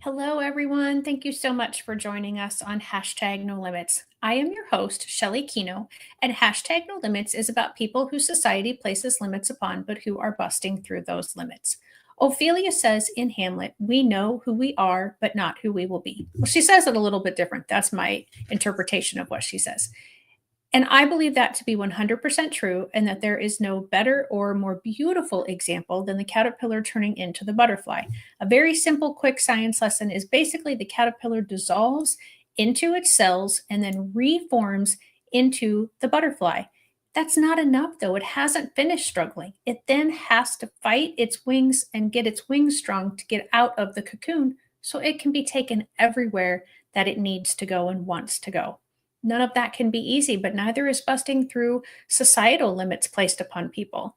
Hello, everyone. Thank you so much for joining us on hashtag No Limits. I am your host, Shelley Kino, and hashtag No Limits is about people who society places limits upon, but who are busting through those limits. Ophelia says in Hamlet, "We know who we are, but not who we will be." Well, she says it a little bit different. That's my interpretation of what she says. And I believe that to be 100% true, and that there is no better or more beautiful example than the caterpillar turning into the butterfly. A very simple, quick science lesson is basically the caterpillar dissolves into its cells and then reforms into the butterfly. That's not enough, though. It hasn't finished struggling. It then has to fight its wings and get its wings strong to get out of the cocoon so it can be taken everywhere that it needs to go and wants to go. None of that can be easy, but neither is busting through societal limits placed upon people.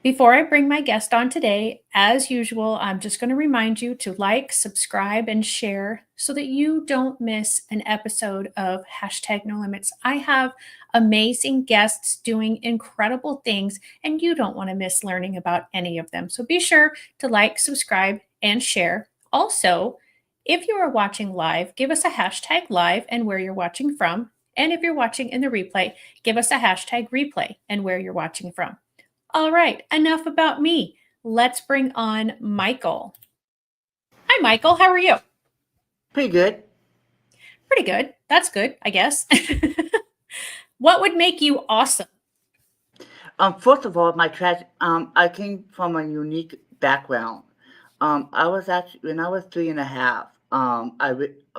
Before I bring my guest on today, as usual, I'm just going to remind you to like, subscribe, and share so that you don't miss an episode of hashtag No Limits. I have amazing guests doing incredible things, and you don't want to miss learning about any of them. So be sure to like, subscribe, and share. Also, if you are watching live, give us a hashtag live and where you're watching from. And if you're watching in the replay, give us a hashtag replay and where you're watching from. All right, enough about me. Let's bring on Michael. Hi, Michael. How are you? Pretty good. Pretty good. That's good, I guess. What would make you awesome? First of all, I came from a unique background. I was actually when I was 3.5.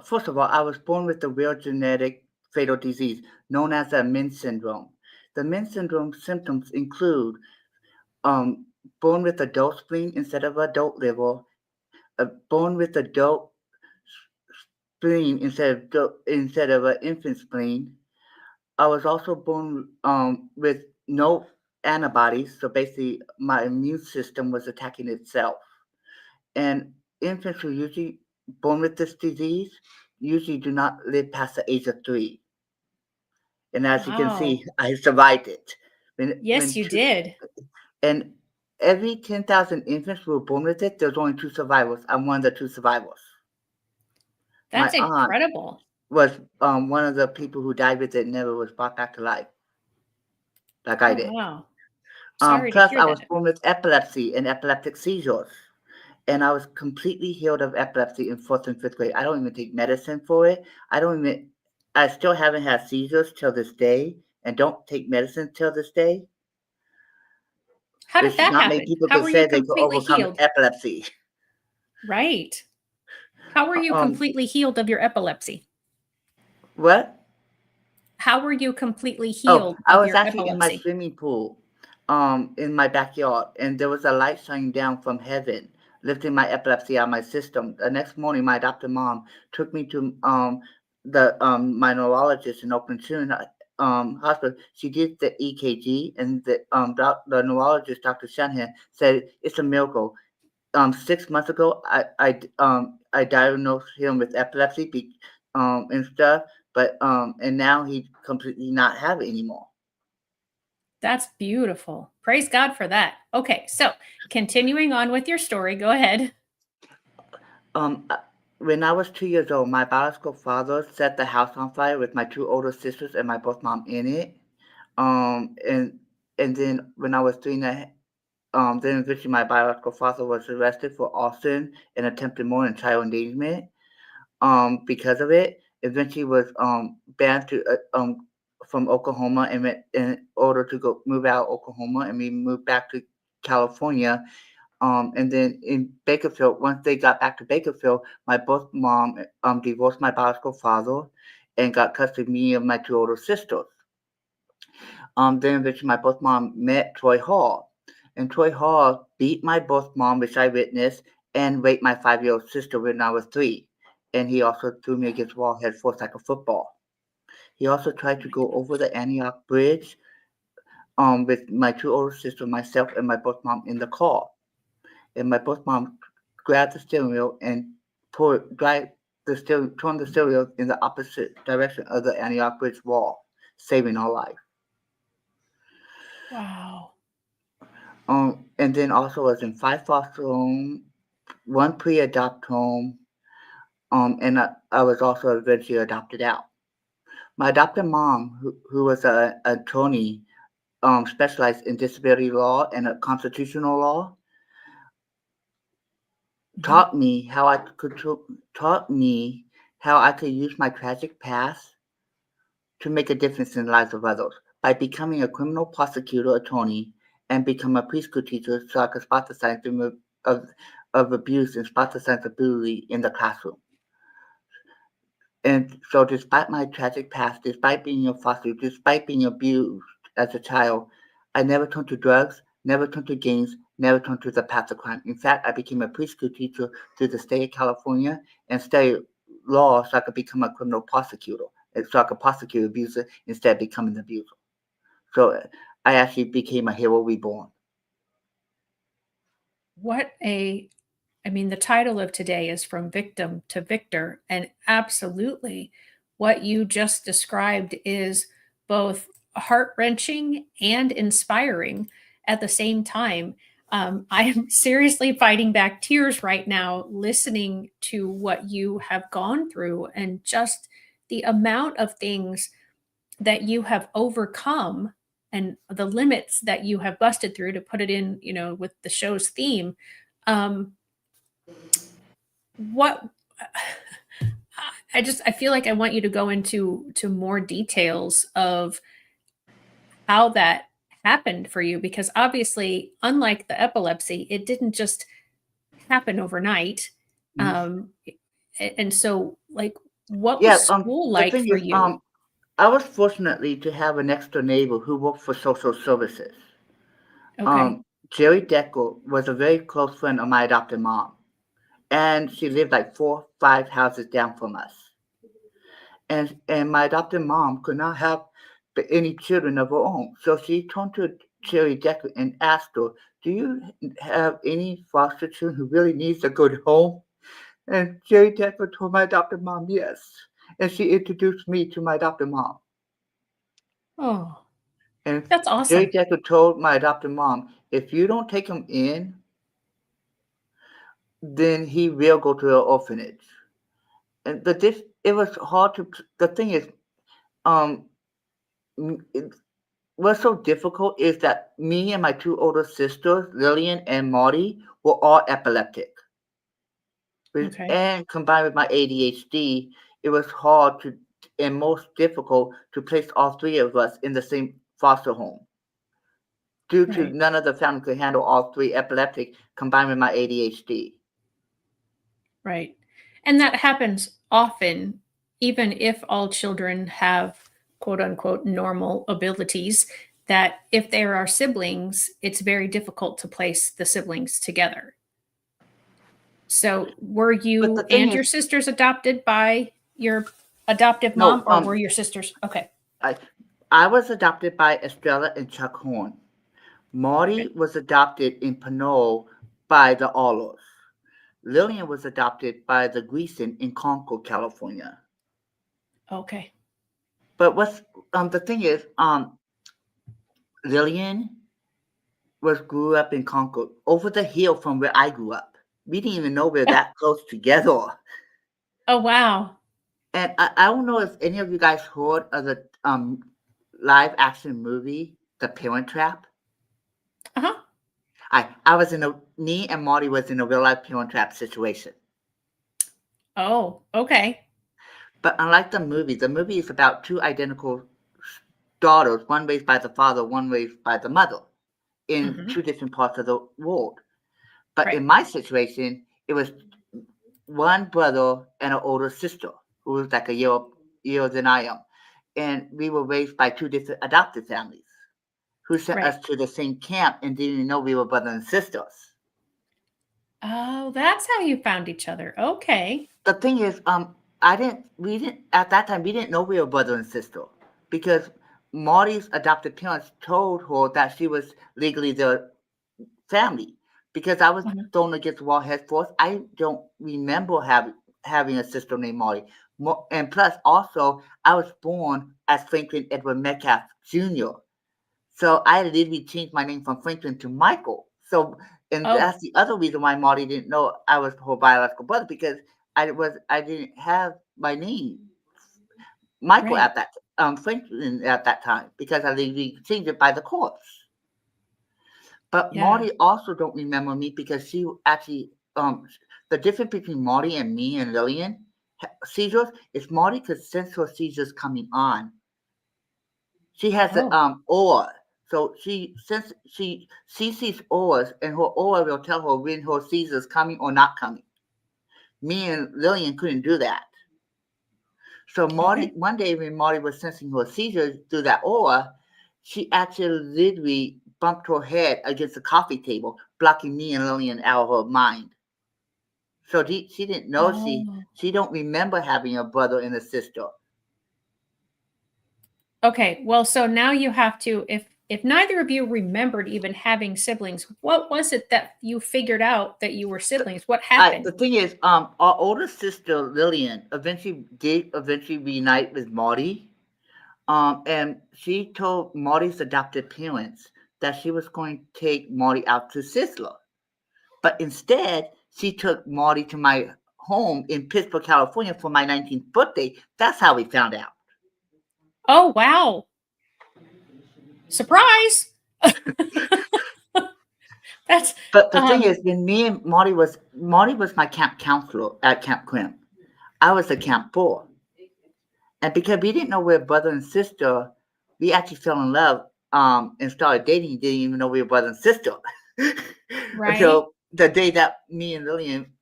First of all, I was born with a rare genetic fatal disease known as the Min syndrome. The Min syndrome symptoms include um, born with adult spleen instead of adult liver, born with adult spleen instead of an infant spleen. I was also born with no antibodies, so basically my immune system was attacking itself. And infants who usually born with this disease usually do not live past the age of 3. And as you can Wow. see, I survived it. Yes, you did. And every 10,000 infants who were born with it, there's only 2 survivors. I'm one of the 2 survivors. My That's aunt incredible. was one of the people who died with it and never was brought back to life, like I Oh, did. wow. Sorry to Plus, hear I was that. born with epilepsy and epileptic seizures, and I was completely healed of epilepsy in 4th and 5th grade. I don't even take medicine for it. I still haven't had seizures till this day, and don't take medicine till this day, How did which that not many happen? people How could were you say they could completely overcome healed? epilepsy. Right. How were you Um, completely healed of your epilepsy? what? How were you completely Oh, healed I of was your actually in my epilepsy? swimming pool, in my backyard, and there was a light shining down from heaven, lifting my epilepsy out of my system. The next morning, my adopted mom took me to my neurologist in Oakland Hospital. She did the EKG, and the neurologist, Dr. Shanahan, said it's a miracle. 6 months ago, I diagnosed him with epilepsy, and stuff, but and now he completely not have it anymore. That's beautiful. Praise God for that. Okay, so continuing on with your story, go ahead. Um, uh, when I was 2 years old, my biological father set the house on fire with my 2 older sisters and my birth mom in it. Um, and and then when I was then eventually my biological father was arrested for arson and attempted murder and child endangerment. Because of it, eventually was banned to from Oklahoma and went in order to go move out of Oklahoma, and we moved back to California. And then in Bakersfield, once they got back to Bakersfield, my birth mom divorced my biological father and got custody of me and my 2 older sisters. Then eventually my birth mom met Troy Hall, and Troy Hall beat my birth mom, which I witnessed, and raped my 5-year-old sister when I was 3. And he also threw me against the wall head first like a football. He also tried to go over the Antioch Bridge with my 2 older sisters, myself, and my birth mom in the car. And my birth mom grabbed the steering wheel and turned the steering wheel in the opposite direction of the Antioch Bridge wall, saving our life. Wow. And then also was in 5 foster homes, 1 pre-adopt home, And I was also eventually adopted out. My adopted mom, who was an attorney, specialized in disability law and constitutional law, Mhm. taught me how I could taught me how I could use my tragic past to make a difference in the lives of others by becoming a criminal prosecutor attorney and become a preschool teacher so I could spot the signs of, of abuse and spot the signs of bullying in the classroom. And so despite my tragic past, despite being a foster, despite being abused as a child, I never turned to drugs, never turned to gangs, never turned to the path of crime. In fact, I became a preschool teacher through the state of California and studied law so I could become a criminal prosecutor, and so I could prosecute abuser instead of becoming an abuser. So I actually became a hero reborn. What a I mean, the title of today is From Victim to Victor, and absolutely what you just described is both heart-wrenching and inspiring at the same time. I am seriously fighting back tears right now listening to what you have gone through and just the amount of things that you have overcome and the limits that you have busted through, to put it in, with the show's theme. Um, what I feel like I want you to go into more details of how that happened for you, because obviously, unlike the epilepsy, it didn't just happen overnight. Mhm. And so, like, what was Yeah, school the like thing for is, you? I was fortunately to have an next door neighbor who worked for social services. Okay. Um, Jerry Decker was a very close friend of my adopted mom, and she lived like 5 houses down from us. And my adopted mom could not have any children of her own, so she turned to Jerry Decker and asked her, "Do you have any foster children who really needs a good home?" And Jerry Decker told my adopted mom yes, and she introduced me to my adopted mom. Oh, And that's Jerry awesome. Decker told my adopted mom, "If you don't take him in, then he will go to the orphanage." And but this it was hard to. The thing is, um, what's so difficult is that me and my two older sisters, Lillian and Marty, were all epileptic. Okay. And combined with my ADHD, it was hard to and most difficult to place all three of us in the same foster home due to Right. none of the family could handle all three epileptic combined with my ADHD. Right. And that happens often, even if all children have quote unquote normal abilities, that if there are siblings, it's very difficult to place the siblings together. So, were But the you thing and your is, sisters adopted by your adoptive mom, no, or were your sisters? Okay. I I was adopted by Estrella and Chuck Horne. Okay. Marty was adopted in Pinole by the Allers. Lillian was adopted by the Gleason in Concord, California. Okay. But the thing is, Lillian was grew up in Concord, over the hill from where I grew up. We didn't even know we were that close together. Oh, wow. And I don't know if any of you guys heard of the live action movie, The Parent Trap. Uh-huh. I was me and Marty was in a real life Parent Trap situation. Oh, okay. But unlike the movie is about two identical daughters, one raised by the father, one raised by the mother, in Hmm. two different parts of the world. But Right. in my situation, it was one brother and an older sister who was like a year than I am. And we were raised by two different adopted families who sent Right. us to the same camp and didn't even know we were brothers and sisters. Oh, that's how you found each other. Okay. The thing is, we didn't, at that time, we didn't know we were brother and sister because Marty's adopted parents told her that she was legally their family. Because I was Uh-huh. thrown against the wall head first, I don't remember having a sister named Marty. And plus, also, I was born as Franklin Edward Metcalf Jr. So I literally changed my name from Franklin to Michael. So, and Oh, that's the other reason why Marty didn't know I was her biological brother because I didn't have my name, Michael, Right. at that Franklin at that time, because I legally changed it by the courts. But Yeah. Marty also don't remember me because she actually the difference between Marty and me and Lillian seizures is Marty could sense her seizures coming on. She has the Oh. aura. So she sees auras, and her aura will tell her when her seizures coming or not coming. Me and Lillian couldn't do that. So Marty, Okay. one day when Marty was sensing her seizures through that aura, she actually literally bumped her head against the coffee table, blocking me and Lillian out of her mind. So she didn't know Oh. she don't remember having a brother and a sister. Okay. Well, so now you have to, if neither of you remembered even having siblings, what was it that you figured out that you were siblings? What The happened? thing is, our older sister Lillian eventually reunite with Marty. And she told Marty's adopted parents that she was going to take Marty out to Sizzler. But instead, she took Marty to my home in Pittsburgh, California for my 19th birthday. That's how we found out. Oh, wow. Surprise. That's But the thing is, when me and Marty was my camp counselor at Camp Crim. I was the camp four. And because we didn't know we were brother and sister, we actually fell in love and started dating. Didn't even know we were brother and sister right. until the day that me and Lillian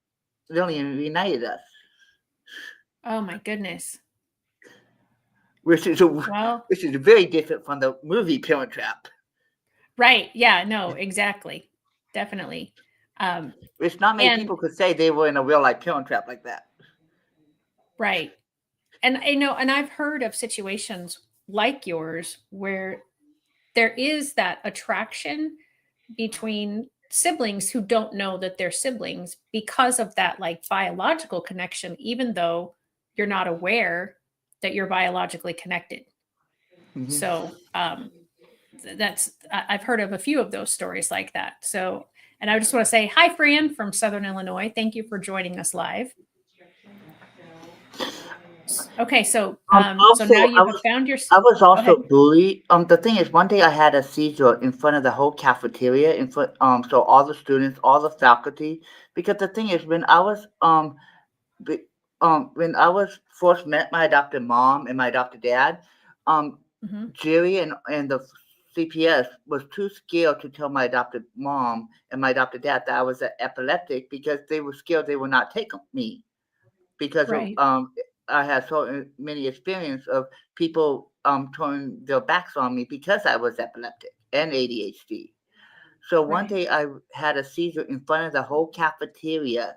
reunited us, Oh my goodness. which is Well, very different from the movie Parent Trap. right. Yeah, no, exactly. Definitely. Um, Which not many and people could say they were in a real life Parent Trap like that. right. And I know, and I've heard of situations like yours where there is that attraction between siblings who don't know that they're siblings because of that like biological connection, even though you're not aware that you're biologically connected. Hmm. So I've heard of a few of those stories like that. So, and I just want to say hi, Fran from Southern Illinois. Thank you for joining us live. Okay, so so Also, now you have found your. I was Go ahead. also bullied. The thing is, one day I had a seizure in front of the whole cafeteria, in front, so all the students, all the faculty. Because the thing is, be- when I was first met my adopted mom and my adopted dad, um, Hmm. Jerry and the CPS was too scared to tell my adopted mom and my adopted dad that I was epileptic because they were scared they would not take me because of Right. I had so many experience of people turning their backs on me because I was epileptic and ADHD. So one Right. day I had a seizure in front of the whole cafeteria,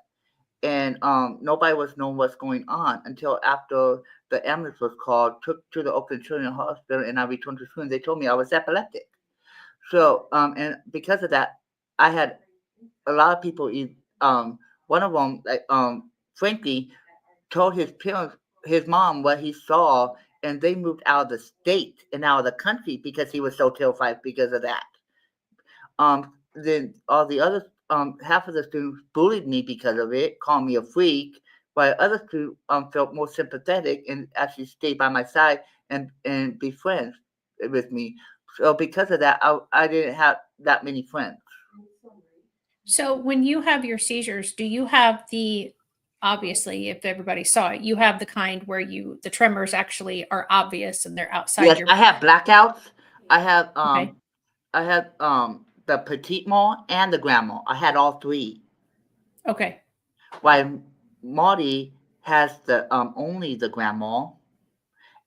and nobody was knowing what's going on until after the ambulance was called, took to the Oakland Children's Hospital, and I returned to school. And they told me I was epileptic. So and because of that, I had a lot of people. One of them, like frankly, told his parents, his mom, what he saw, and they moved out of the state and out of the country because he was so terrified because of that. Then all the other half of the students bullied me because of it, called me a freak, while other students felt more sympathetic and actually stayed by my side and be friends with me. So because of that, I didn't have that many friends. So when you have your seizures, do you have the, obviously, if everybody saw it, you have the kind where the tremors actually are obvious and they're outside Yes, your. I have blackouts. I have Okay. the petite mall and the grand mall. I had all three. Okay. While Marty has the only the grand mall,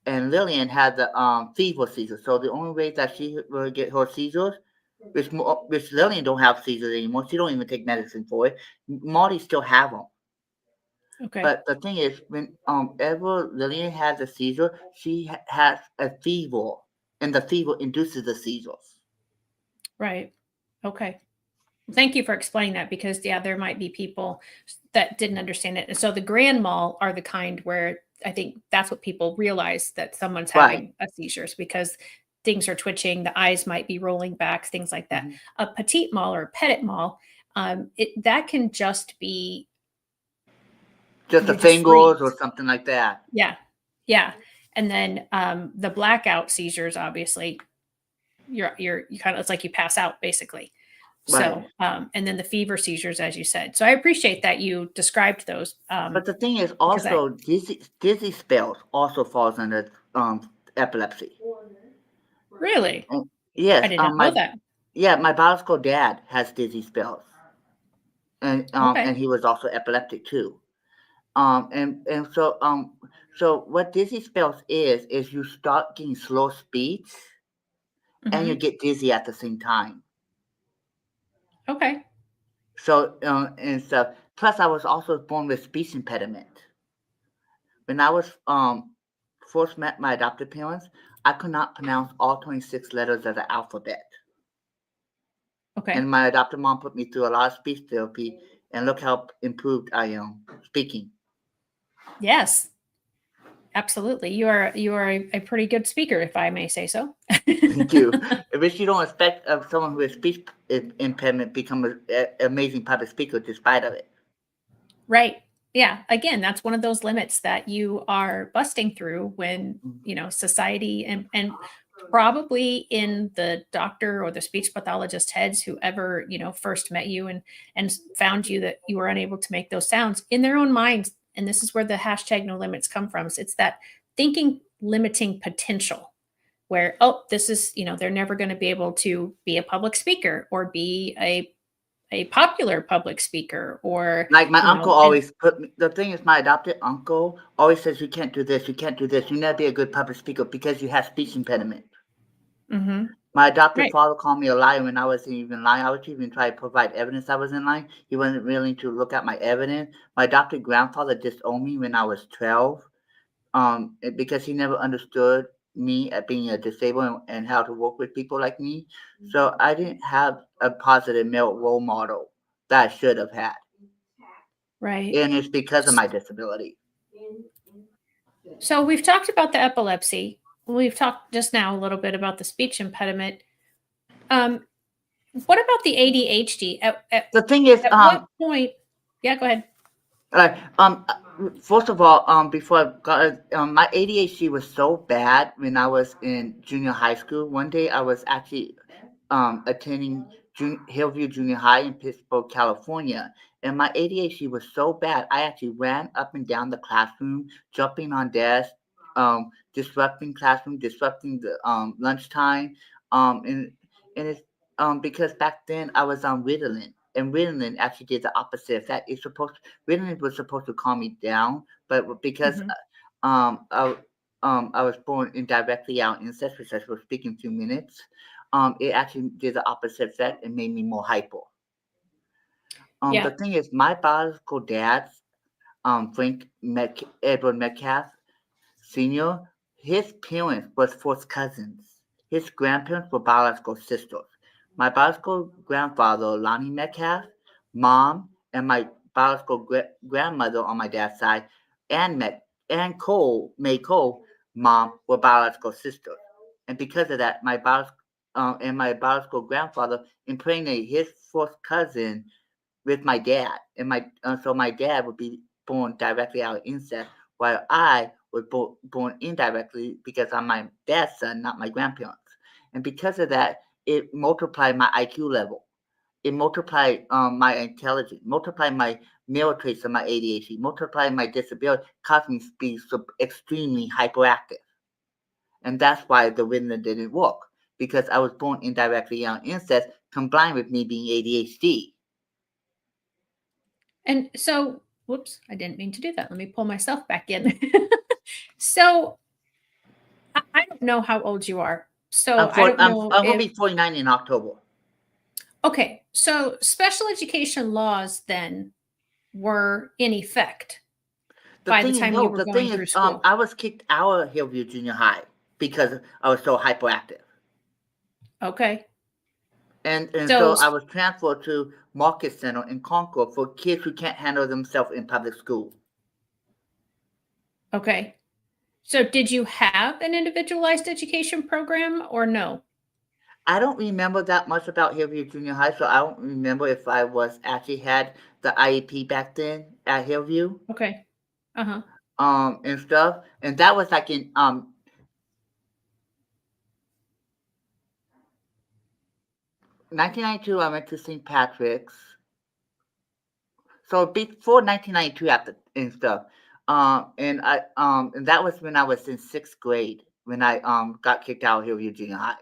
and Lillian had the fever seizures. So the only way that she will get her seizures, which Lillian don't have seizures anymore. She don't even take medicine for it. Marty still have them. Okay. But the thing is, when ever Lillian has a seizure, she has a fever, and the fever induces the seizures. Right. Okay. Thank you for explaining that because yeah, there might be people that didn't understand it. And so the grand mal are the kind where I think that's what people realize that someone's Right. having a seizures because things are twitching, the eyes might be rolling back, things like that. Hmm. A petite mal or petit mal, that can just be Just the you just fingers or freeze. something like that. Yeah. Yeah. And then the blackout seizures, obviously, you kind of, it's like you pass out basically. Right. So, and then the fever seizures, as you said. So I appreciate that you described those But the thing is because I also dizzy spells also falls under epilepsy. really, And I yes, did not know that. my biological dad has dizzy spells, and Okay. he was also epileptic too. So what dizzy spells is you start getting slow speech and you Hmm. get dizzy at the same time. Okay. So and stuff. Plus, I was also born with speech impediment. When I was first met my adopted parents, I could not pronounce all 26 letters of the alphabet. And Okay. my adopted mom put me through a lot of speech therapy, and look how improved I am speaking. Yes. Absolutely. You are a pretty good speaker, if I may say so. Thank you. Which you don't expect of someone who has speech impairment become an amazing public speaker despite of it. Right. Yeah. Again, that's one of those limits that you are busting through when, Mm. society and probably in the doctor or the speech pathologist heads who ever, first met you and found you that you were unable to make those sounds in their own minds. And this is where the hashtag no limits come from. So it's that thinking limiting potential where, oh, this is, they're never going to be able to be a public speaker or be a popular public speaker or, Like my uncle and always put me, the thing is, my adopted uncle always says, "You can't do this, you can't do this, you never be a good public speaker because you have speech impediment." mhm, My adopted right. father called me a liar when I wasn't even lying. I was even trying to provide evidence I wasn't lying. He wasn't willing to look at my evidence. My adopted grandfather disowned me when I was 12, because he never understood me at being a disabled and how to work with people like me. So I didn't have a positive male role model that I should have had, Right. and it's because of my disability. So we've talked about the epilepsy. We've talked just now a little bit about the speech impediment. Um, what about the ADHD? The thing is, At what point? Yeah, go ahead. Like, first of all, before I got, my ADHD was so bad when I was in junior high school. One day I was actually attending Hillview Junior High in Pittsburgh, California, and my ADHD was so bad. I actually ran up and down the classroom, jumping on desks, disrupting classroom, disrupting the lunchtime, and it's because back then I was on Ritalin. And Ritalin actually did the opposite effect. Ritalin was supposed to calm me down, but because Mhm. um I, I was born indirectly out incest, which I will speak in 2 minutes, it actually did the opposite effect and made me more hyper. The Yeah. thing is, my biological dad, Edward Metcalf Senior, his parents was first cousins. His grandparents were biological sisters. My biological grandfather, Lonnie Metcalf, mom, and my biological grandmother on my dad's side, and Cole, May Cole, mom, were biological sisters. And because of that, my biological grandfather impregnated his first cousin with my dad, and so my dad would be born directly out of incest, while I was born indirectly because I'm my dad's son, not my grandparents. And because of that, it multiplied my IQ level. It multiplied my intelligence, multiplied my male traits of my ADHD, multiplied my disability, caused me to be so extremely hyperactive. And that's why the Ritalin didn't work, because I was born indirectly out of incest, combined with me being ADHD. And so, whoops, I didn't mean to do that. Let me pull myself back in. So I don't know how old you are. So I don't know I'm gonna if be 49 in October. okay. So special education laws then were in effect by the time you were The going thing is, through school. I was kicked out of Hillview Junior High because I was so hyperactive, Okay. and So so I was transferred to Market Center in Concord for kids who can't handle themselves in public school. okay. So did you have an individualized education program or no? I don't remember that much about Hillview Junior High, so I don't remember if I was actually had the IEP back then at Hillview. Okay. Uh-huh. And stuff. And that was like in 1992. I went to St. Patrick's. So before 1992, after and stuff. And that was when I was in 6th grade when I got kicked out of Hillview Junior High.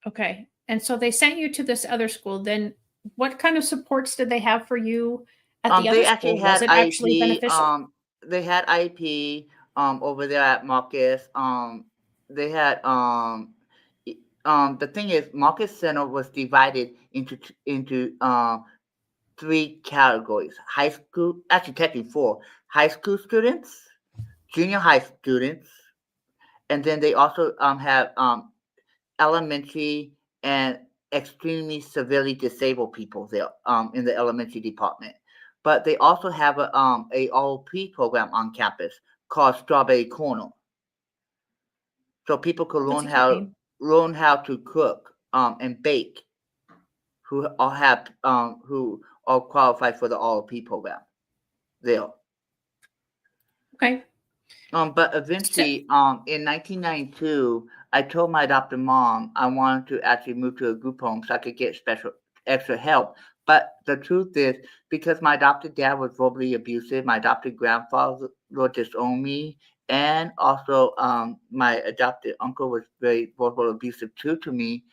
Okay. And so they sent you to this other school. Then what kind of supports did they have for you at the other They actually school? Was had it actually IEP. beneficial? They had IEP over there at Marcus. They had the thing is, Marcus Center was divided into 3 categories: high school, actually technically 4: high school students, junior high students, and then they also have elementary and extremely severely disabled people there in the elementary department. But they also have a OOP program on campus called Strawberry Corner, so people could That's a cute name. learn how to cook and bake who are qualified for the OOP program there. Okay. But So, eventually, in 1992, I told my adopted mom I wanted to actually move to a group home so I could get extra help. But the truth is, because my adopted dad was verbally abusive, my adopted grandfather disowned me, and also my adopted uncle was very verbal abusive too to me.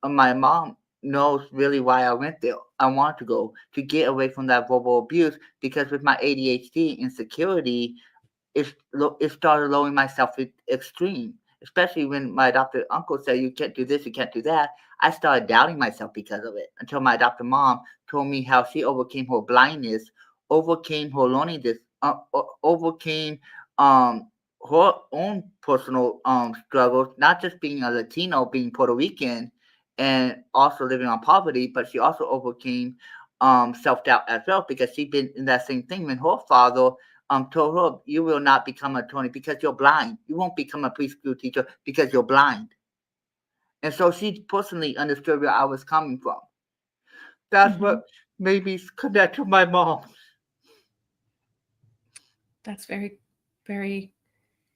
My mom knows really why I went there. I wanted to go to get away from that verbal abuse because with my ADHD insecurity, it started lowering my extreme, especially when my adopted uncle said, "You can't do this, you can't do that." I started doubting myself because of it until my adopted mom told me how she overcame her blindness, overcame her loneliness, overcame um, her own personal struggles, not just being a Latino, being Puerto Rican, and also living on poverty, but she also overcame self doubt as well because she'd been in that same thing when her father told her, "You will not become an attorney because you're blind. You won't become a preschool teacher because you're blind." And so she personally understood where I was coming from. That's mhm. what made me connect to my mom. That's very, very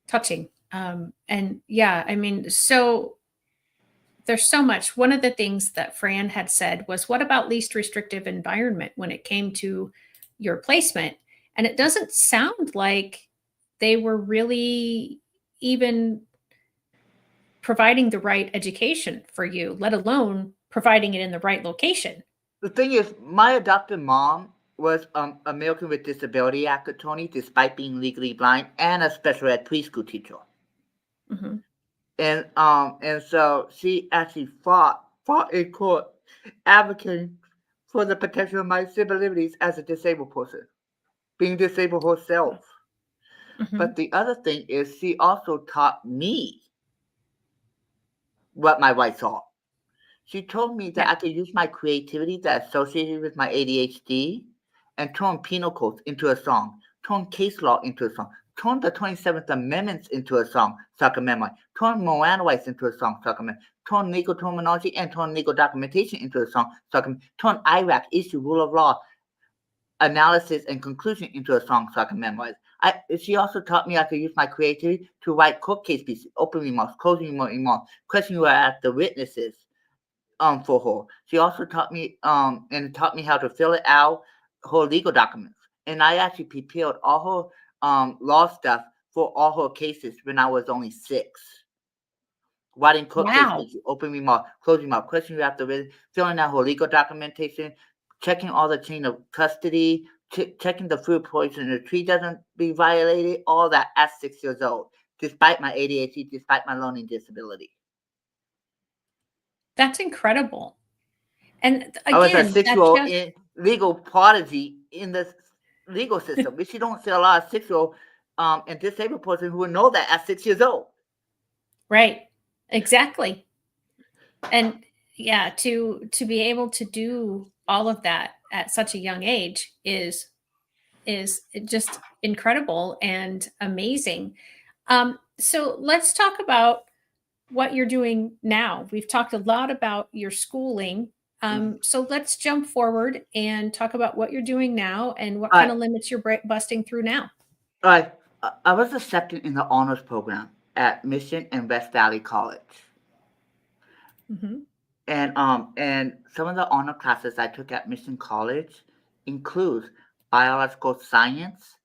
touching. And yeah, I mean, so there's so much. One of the things that Fran had said was, what about least restrictive environment when it came to your placement? And it doesn't sound like they were really even providing the right education for you, let alone providing it in the right location. The thing is, my adopted mom was American with Disability Act attorney, despite being legally blind, and a special ed preschool teacher. Mhm. And so she actually fought in court, advocating for the protection of my civil liberties as a disabled person, being disabled herself. But Mhm. the other thing is, she also taught me what my rights are. She told me that Yeah. I could use my creativity that associated with my ADHD and turn penal codes into a song, turn case law into a song, turn the 27th Amendments into a song so I can memorize, turn Miranda rights into a song so I can memorize, turn legal terminology and turn legal documentation into a song so I can turn IRAC, issue, rule of law, analysis, and conclusion into a song so I can memorize. She also taught me I could use my creativity to write court case pieces, open remarks, closing remarks, questioning where I ask the witnesses for her. She also taught me how to fill it out, her legal documents. And I actually prepared all her law stuff for all her cases when I was only 6. Writing court case Wow. pieces, open remark, closing remark, questioning after written, filling out her legal documentation, checking all the chain of custody, checking the food poison the tree doesn't be violated, all that at 6 years old, despite my ADHD, despite my learning disability. That's incredible. And I was a again, that 6-year-old just in legal prodigy in the legal system, which you don't see a lot of 6-year-old and disabled person who would know that at 6 years old. right. Exactly. And yeah, to be able to do all of that at such a young age is just incredible and amazing. So let's talk about what you're doing now. We've talked a lot about your schooling. So let's jump forward and talk about what you're doing now and what All kind right. of limits you're busting through now. All right. I was accepted in the honors program at Mission and West Valley College. Mhm. And some of the honor classes I took at Mission College includes biological science,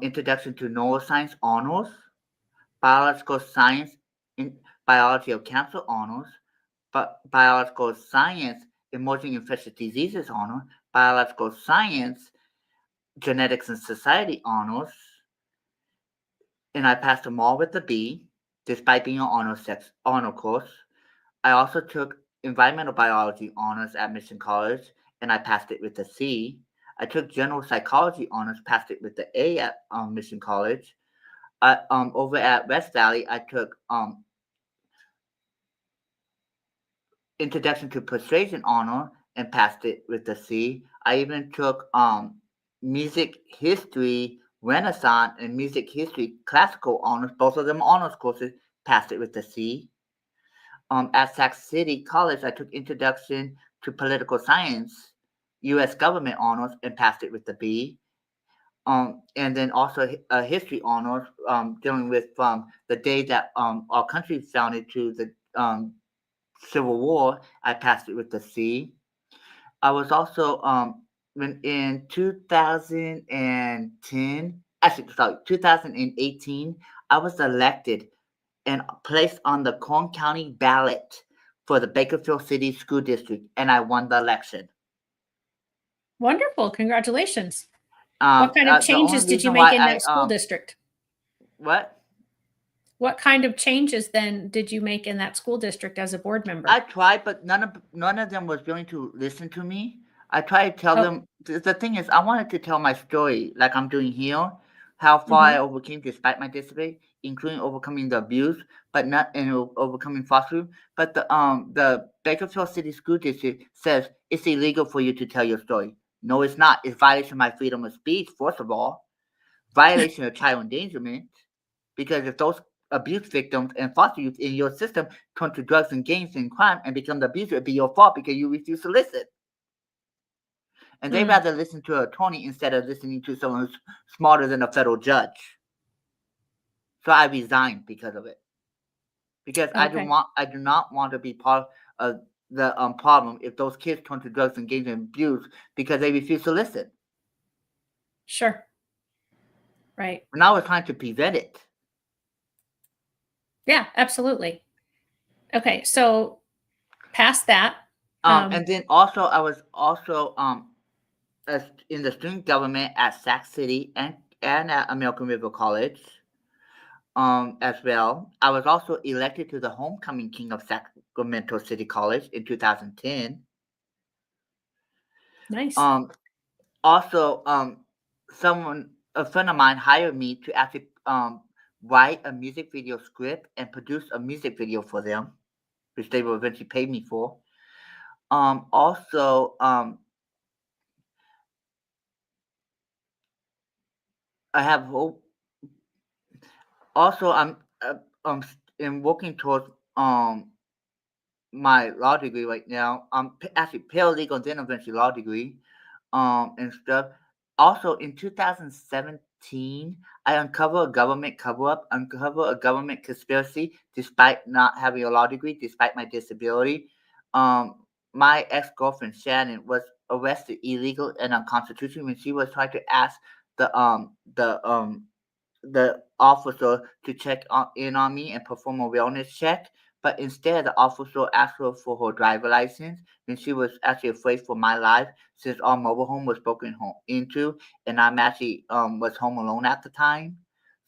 introduction to neuroscience honors, biological science in biology of cancer honors, but biological science emerging infectious diseases honor, biological science genetics and society honors, and I passed them all with a B, despite being an honor course. I also took environmental biology honors at Mission College, and I passed it with a C. I took general psychology honors, passed it with the A at Mission College. Over at West Valley, I took introduction to persuasion honor and passed it with the C. I even took music history Renaissance and music history classical honors, both of them honors courses, passed it with the C. At Sac City College, I took introduction to political science, U.S. government honors, and passed it with the B. And then also a history honors dealing with the day that our country founded to the Civil War. I passed it with the C. I was also when in 2010, actually sorry, 2018, I was elected and placed on the Horne County ballot for the Bakersfield City School District, and I won the election. Wonderful. Congratulations. What kind of The only changes did you reason make why in that school I district? what What kind of changes then did you make in that school district as a board member? I tried, but none of them was willing to listen to me. I tried to tell Oh, them. The thing is, I wanted to tell my story, like I'm doing here, how far I mhm. overcame despite my disability, including overcoming the abuse, but not and overcoming foster. But the Bakersfield City School District says it's illegal for you to tell your story. No, it's not. It's violation of my freedom of speech. First of all, violation of child endangerment, because if those abuse victims and foster youth in your system turn to drugs and gangs and crime and become the abuser, it'd be your fault because you refuse to listen. And they Mm, rather listen to an attorney instead of listening to someone who's smarter than a federal judge. So I resigned because of it. Because okay. I do not want to be part of the problem if those kids turn to drugs and gangs and abuse because they refuse to listen. Sure. Right. And I was trying to prevent it. Yeah, absolutely. Okay, so past that, um, And then also I was also in the student government at Sac City and at American River College as well. I was also elected to the homecoming king of Sacramento City College in 2010. nice. Um, Also, a friend of mine hired me to actually write a music video script and produce a music video for them, which they will eventually pay me for. Also, I have hope. Also, I'm in working towards my law degree right now. Actually paralegal, then eventually law degree, and stuff. Also, in 2017, I uncovered a government cover-up, uncovered a government conspiracy, despite not having a law degree, despite my disability. Um, my ex-girlfriend Shannon was arrested illegal and unconstitutional when she was trying to ask the officer to check in on me and perform a wellness check. But instead, the officer asked her for her driver license, and she was actually afraid for my life since our mobile home was broken into, and I'm actually was home alone at the time.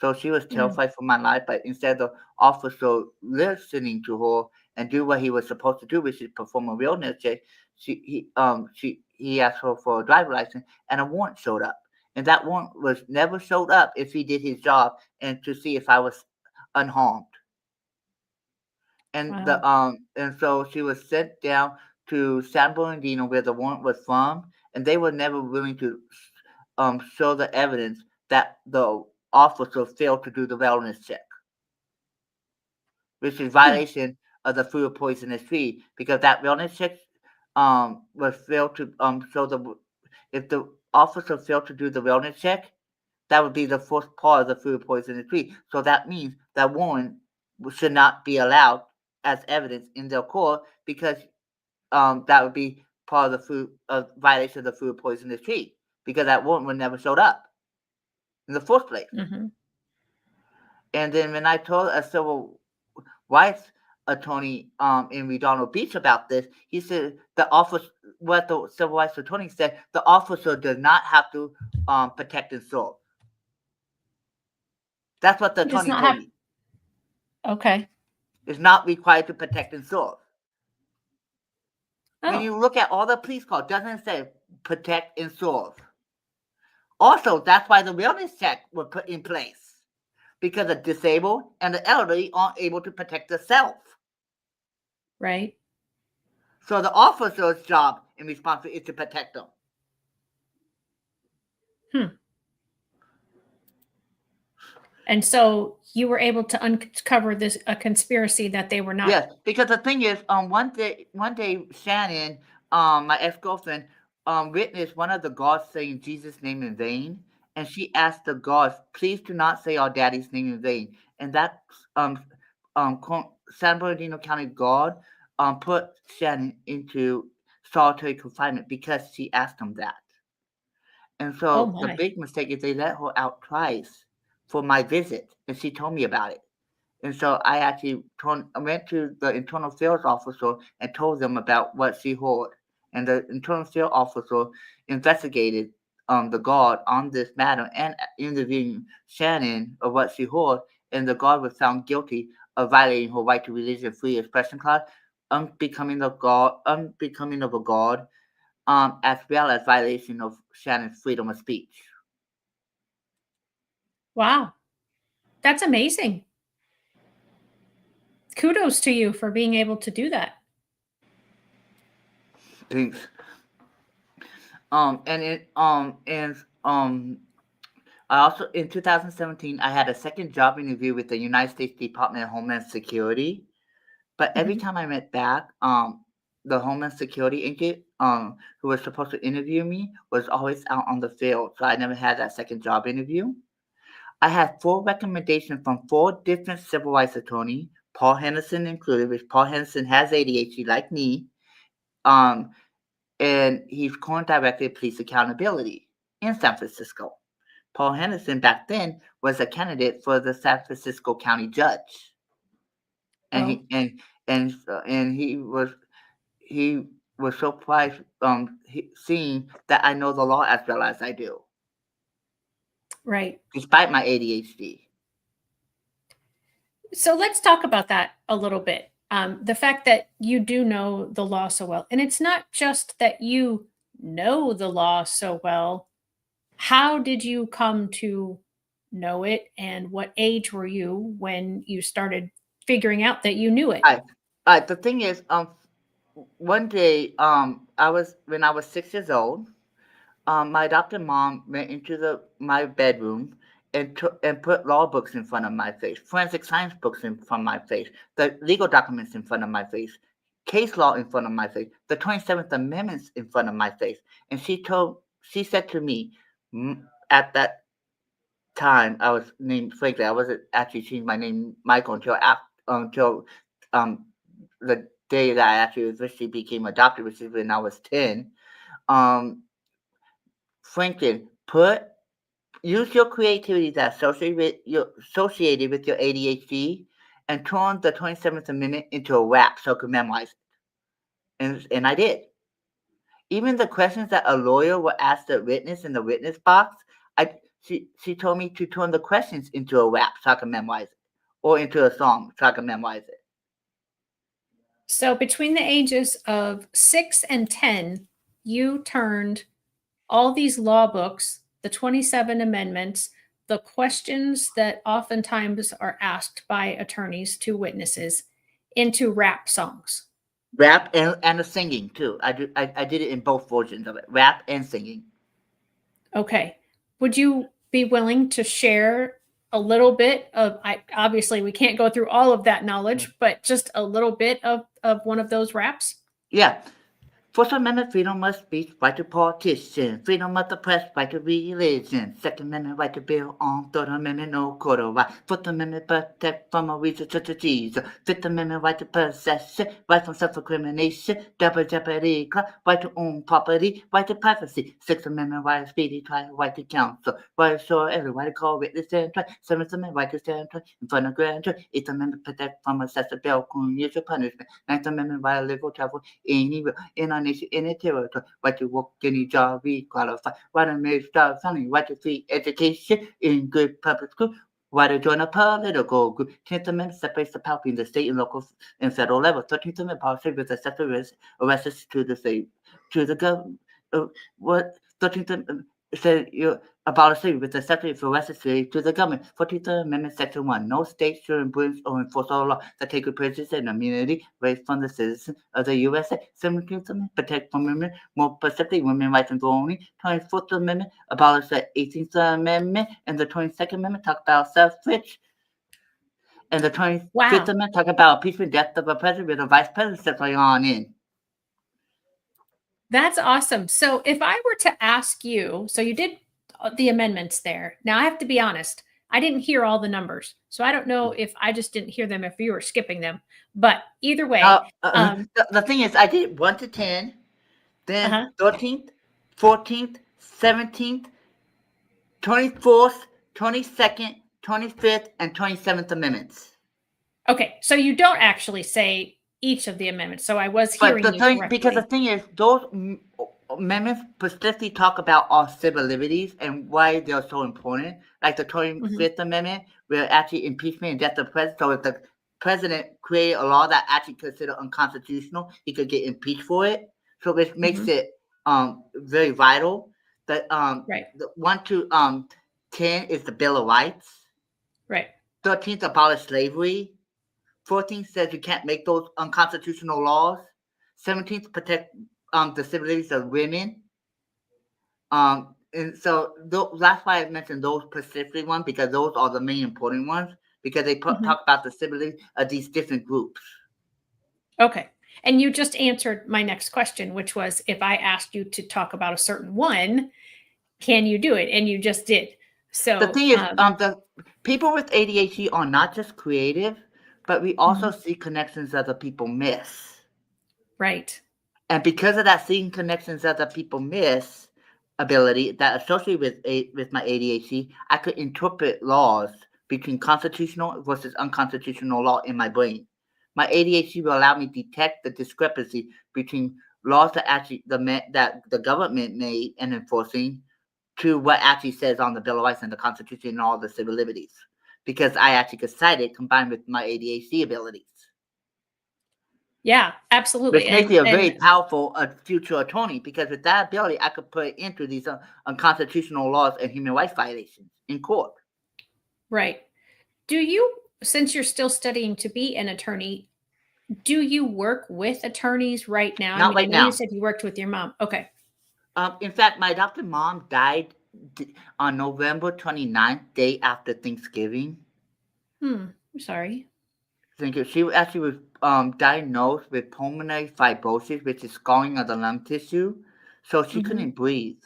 So she was Mm, terrified for my life. But instead of the officer listening to her and do what he was supposed to do, which is perform a wellness check, he asked her for a driver license, and a warrant showed up, and that one was never showed up if he did his job and to see if I was unharmed. wow. And so she was sent down to San Bernardino where the warrant was from, and they were never willing to show the evidence that the officer failed to do the wellness check, which is Hmm. violation of the food poisonous tree because that wellness check was failed to if the officer failed to do the wellness check, that would be the first part of the food poisoning tree. So that means that woman should not be allowed as evidence in their court because that would be part of the food violation of the food poisoning tree because that woman would never showed up in the first place. Mm-hmm. And then when I told a civil rights attorney in Redondo Beach about this, he said what the civil rights attorney said, the officer does not have to protect and serve. That's what the He does attorney not told have. me. Okay. It's not required to protect and serve. When Oh, you look at all the police calls, it doesn't say protect and serve. Also, that's why the wellness check was put in place because the disabled and the elderly aren't able to protect themselves. right. So the officer's job and responsibility is to protect them. And so you were able to uncover a conspiracy that they were not. Yes, because the thing is, one day, Shannon, my ex-girlfriend, witnessed one of the guards saying Jesus' name in vain, and she asked the guards, "Please do not say our daddy's name in vain." And that San Bernardino County guard put Shannon into solitary confinement because she asked him that. And Oh so the my. big mistake is they let her out twice for my visit, and she told me about it. And so I actually went to the internal affairs officer and told them about what she heard. And the internal affairs officer investigated the guard on this matter and interviewing Shannon of what she heard. And the guard was found guilty of violating her right to religion free expression clause, unbecoming of a guard, as well as violation of Shannon's freedom of speech. Wow. That's amazing. Kudos to you for being able to do that. Thanks. I also in 2017 I had a second job interview with the United States Department of Homeland Security, but every Mhm. time I went back, the Homeland Security agent who was supposed to interview me was always out on the field, so I never had that second job interview. I had 4 recommendations from 4 different civil rights attorneys, Paul Henderson included, which Paul Henderson has ADHD like me, and he's current director of police accountability in San Francisco. Paul Henderson back then was a candidate for the San Francisco County Judge, and Oh, he was surprised seeing that I know the law as well as I do, right. despite my ADHD. So let's talk about that a little bit. The fact that you do know the law so well, and it's not just that you know the law so well. How did you come to know it, and what age were you when you started figuring out that you knew it? The thing is, one day, when I was 6 years old, my adopted mom went into my bedroom and put law books in front of my face, forensic science books in front of my face, the legal documents in front of my face, case law in front of my face, the 27th Amendments in front of my face, and she said to me, at that time I was named frankly I wasn't actually changed my name Michael until the day that I actually officially became adopted, which is when I was 10. Franklin, use your creativity that's associated with your ADHD and turn the 27th Amendment into a rap so I could memorize it. And I did. Even the questions that a lawyer would ask the witness in the witness box, she told me to turn the questions into a rap so I could memorize it, or into a song so I could memorize it. So between the ages of 6 and 10, you turned all these law books, the 27 amendments, the questions that oftentimes are asked by attorneys to witnesses into rap songs. Rap and the singing too. I did it in both versions of it, rap and singing. Okay. Would you be willing to share a little bit of, obviously we can't go through all of that knowledge, but just a little bit of one of those raps? Yeah. First Amendment, freedom of speech, right to partition. Freedom of the press, right to religion. Second Amendment, right to bear arms. Third Amendment, no quarter right. Fourth Amendment, protect from a reason such as Jesus. Fifth Amendment, right to possession, right from self-incrimination. Double jeopardy, right to own property, right to privacy. Sixth Amendment, right to speedy trial, right to counsel. Right to show every right to call witness and try. Seventh Amendment, right to stand trial in front of grand jury. Eighth Amendment, protect from excessive bail, unusual punishment. Ninth Amendment, right to legal travel anywhere in our nation, any territory, right to work, any job, we qualify, right to marriage, start family, right to free education in good public school, right to join a political group. 10th Amendment separates the power between the state and local and federal level. 13th Amendment policy with acceptance arrests to the state, to the government. What 13th Amendment said you abolish slavery with acceptance for necessary to the government. 14th Amendment, Section 1. No state should embrace or enforce all law that take privileges and immunity raised from the citizens of the USA. 17th Amendment, protect from women, more specifically women's rights and voting. 24th Amendment, abolish the 18th Amendment, and the 22nd Amendment talk about suffrage. And the 25th Wow. Amendment talk about impeachment, death of a president with a vice president separately on in. That's awesome. So if I were to ask you, so you did the amendments there. Now I have to be honest, I didn't hear all the numbers. So I don't know if I just didn't hear them, if you were skipping them. But either way, the thing is, I did 1 to 10, then 13th, 14th, 17th, 24th, 22nd, 25th, and 27th Amendments. Okay, so you don't actually say each of the amendments. So I was hearing you correctly. Because the thing is, those amendments specifically talk about our civil liberties and why they're so important. Like the 25th Amendment, where actually impeachment and death of the president. So if the president created a law that actually considered unconstitutional, he could get impeached for it. So this makes it very vital. The 1 to 10 is the Bill of Rights. Right. 13th, abolish slavery. 14th says you can't make those unconstitutional laws. 17th, protect the civil liberties of women. And so that's why I mentioned those specific ones, because those are the main important ones, because they talk about the civil liberties of these different groups. Okay. And you just answered my next question, which was if I asked you to talk about a certain one, can you do it? And you just did. So the thing is, the people with ADHD are not just creative, but we also see connections other people miss. Right. And because of that seeing connections other people miss ability that associated with my ADHD, I could interpret laws between constitutional versus unconstitutional law in my brain. My ADHD will allow me to detect the discrepancy between laws that actually that the government made and enforcing to what actually says on the Bill of Rights and the Constitution and all the civil liberties, because I actually could cite it combined with my ADHD abilities. Yeah, absolutely. Which makes me a very powerful future attorney, because with that ability, I could put it into these unconstitutional laws and human rights violations in court. Right. Do you, since you're still studying to be an attorney, do you work with attorneys right now? Not right now. You said you worked with your mom. Okay. In fact, my adopted mom died on November 29th, day after Thanksgiving. I'm sorry. Thank you. She actually was diagnosed with pulmonary fibrosis, which is scarring of the lung tissue. So she couldn't breathe.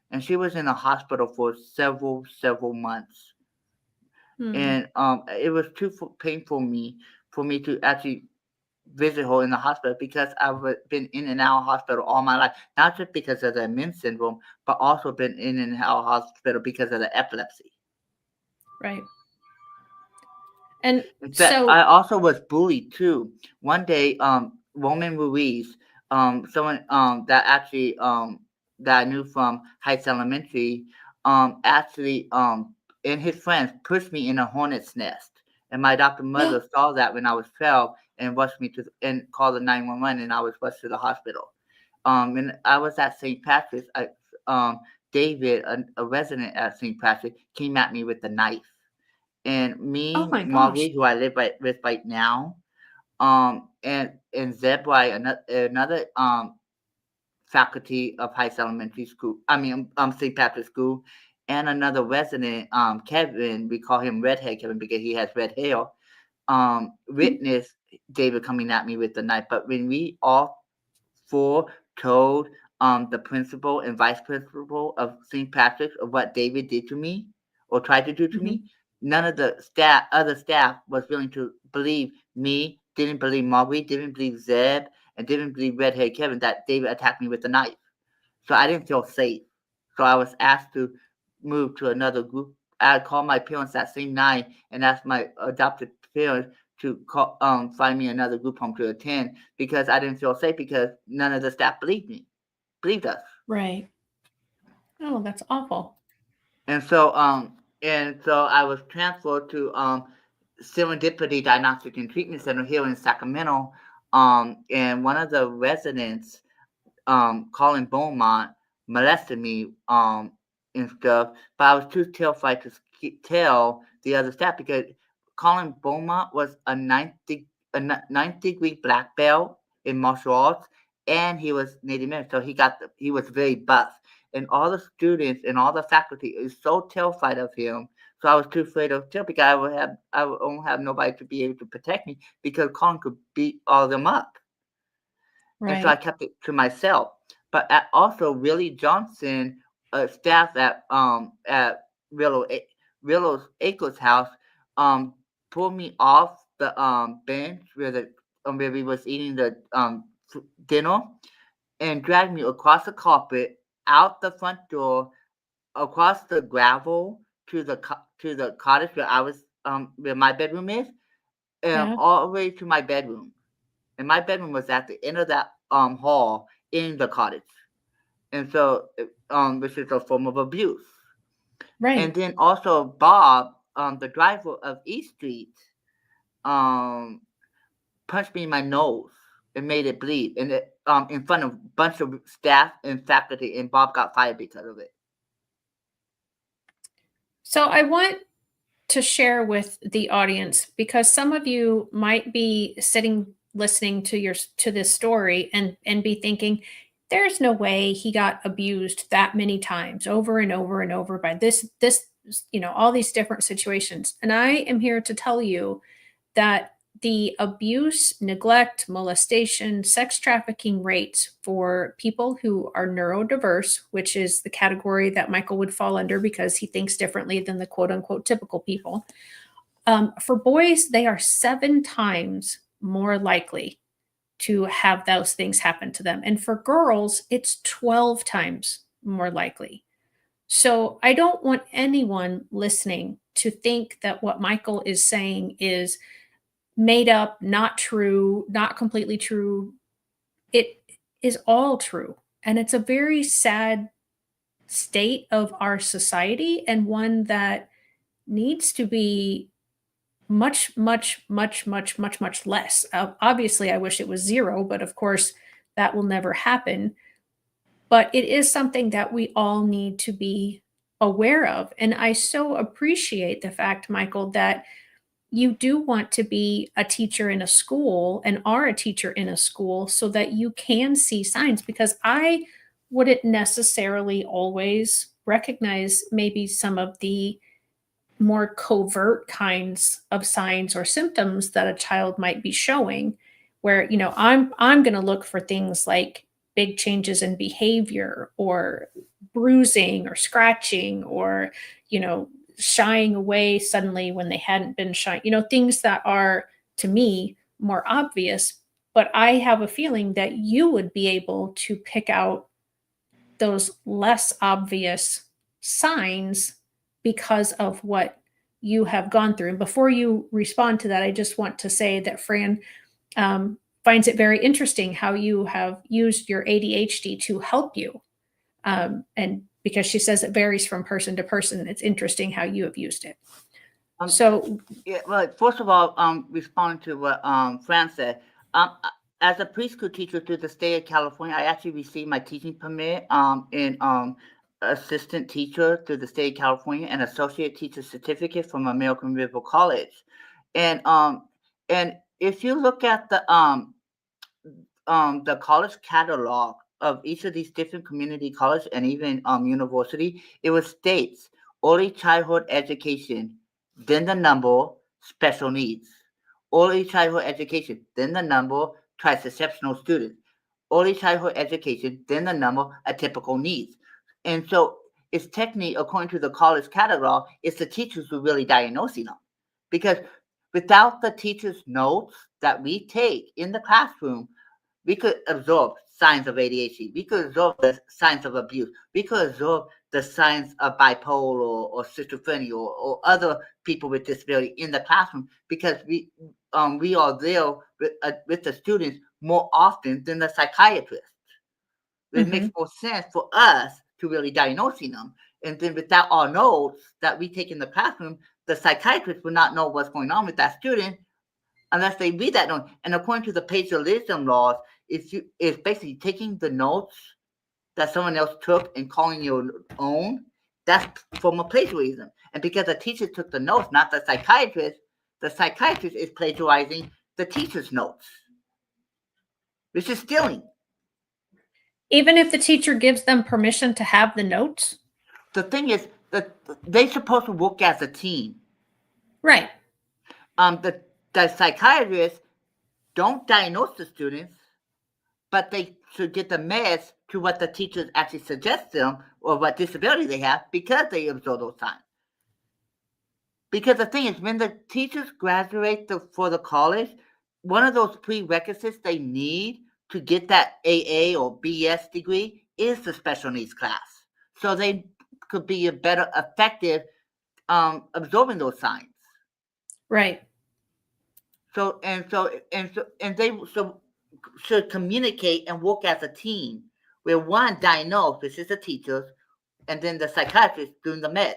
And she was in a hospital for several months. And it was too painful for me to actually visit her in the hospital, because I've been in and out of hospital all my life, not just because of the immune syndrome, but also been in and out of hospital because of the epilepsy. Right. And in fact, I also was bullied too. One day, Roman Ruiz, someone that actually that I knew from Heights Elementary, actually and his friends pushed me in a hornet's nest. And my adopted mother saw that when I was 12 and rushed me to and called the 911, and I was rushed to the hospital. And I was at St. Patrick's. David, a resident at St. Patrick's, came at me with a knife. And me, Margie, who I live with right now, and Zebrai, another faculty of Heights Elementary School, St. Patrick's School, and another resident, Kevin, we call him Redhead Kevin because he has red hair, witnessed David coming at me with the knife. But when we all school told the principal and vice principal of St. Patrick's of what David did to me or tried to do to Mhm. me, none of the other staff was willing to believe me, didn't believe Marguerite, didn't believe Zeb, and didn't believe Redhead Kevin that David attacked me with a knife. So I didn't feel safe. So I was asked to move to another group. I called my parents that same night and asked my adopted parents to find me another group home to attend because I didn't feel safe because none of the staff believed us. Right. Oh, that's awful. And so I was transferred to Serendipity Diagnostic and Treatment Center here in Sacramento. And one of the residents, Colin Beaumont, molested me and stuff, but I was too terrified to tell the other staff because Colin Beaumont was a ninth degree black belt in martial arts, and he was Native American, so he was very buff, and all the students and all the faculty is so terrified of him. So I was too afraid of tell because I won't have nobody to be able to protect me because Colin could beat all of them up. And so I Right. kept it to myself. But also Willie Johnson, staff at Willow's Acres house, um pulled me off the bench where we was eating the dinner and dragged me across the carpet, out the front door, across the gravel to the cottage where I was where my bedroom is, and Yeah. all the way to my bedroom. And my bedroom was at the end of that hall in the cottage, and so which is a form of abuse. And Right. then also Bob, the driver of East Street, um, punched me in my nose and made it bleed, and it in front of a bunch of staff and faculty, and Bob got fired because of it. So I want to share with the audience because some of you might be sitting listening to this story and be thinking there's no way he got abused that many times over and over and over by this all these different situations, and I am here to tell you that the abuse, neglect, molestation, sex trafficking rates for people who are neurodiverse, which is the category that Michael would fall under because he thinks differently than the quote unquote typical people. For boys, they are 7 times more likely to have those things happen to them. And for girls, it's 12 times more likely. So I don't want anyone listening to think that what Michael is saying is made up, not true, not completely true. It is all true. And it's a very sad state of our society and one that needs to be much, much, much, much, much, much less. Obviously, I wish it was zero, but of course, that will never happen. But it is something that we all need to be aware of. And I so appreciate the fact, Michael, that you do want to be a teacher in a school and are a teacher in a school so that you can see signs because I wouldn't necessarily always recognize maybe some of the more covert kinds of signs or symptoms that a child might be showing where I'm going to look for things like big changes in behavior or bruising or scratching or you know shying away suddenly when they hadn't been shy, things that are to me more obvious, but I have a feeling that you would be able to pick out those less obvious signs because of what you have gone through. And before you respond to that, I just want to say that Fran finds it very interesting how you have used your ADHD to help you. And because she says it varies from person to person, it's interesting how you have used it. Um, So, yeah, well, first of all, respond to what Fran said. As a preschool teacher through the state of California, I actually received my teaching permit in assistant teacher through the state of California and associate teacher certificate from American River College. And if you look at the college catalog of each of these different community college and even university, it was states early childhood education, then the number special needs, early childhood education, then the number tries exceptional students. early childhood education than the number of typical needs. And so it's technically, according to the college catalog, it's the teachers who really diagnosing them. Because without the teacher's notes that we take in the classroom, we could absorb signs of ADHD. We could absorb the signs of abuse. We could absorb the signs of bipolar or schizophrenia or other people with disability in the classroom because we are there with the students more often than the psychiatrist. It makes more sense for us to really diagnosing them. And then without our notes that we take in the classroom, the psychiatrist will not know what's going on with that student unless they read that note. And according to the plagiarism laws, it's basically taking the notes that someone else took and calling your own. That's form of plagiarism. And because the teacher took the notes, not the psychiatrist is plagiarizing the teacher's notes, which is stealing. Even if the teacher gives them permission to have the notes? The thing is that they're supposed to work as a team. Right. The psychiatrists don't diagnose the students, but they should get the meds to what the teachers actually suggest them or what disability they have because they observe those signs. Because the thing is, when the teachers graduate for the college, one of those prerequisites they need to get that AA or BS degree is the special needs class. So they could be a better effective absorbing those signs. Right. So they should communicate and work as a team where one diagnosed, which is the teachers, and then the psychiatrist doing the meds.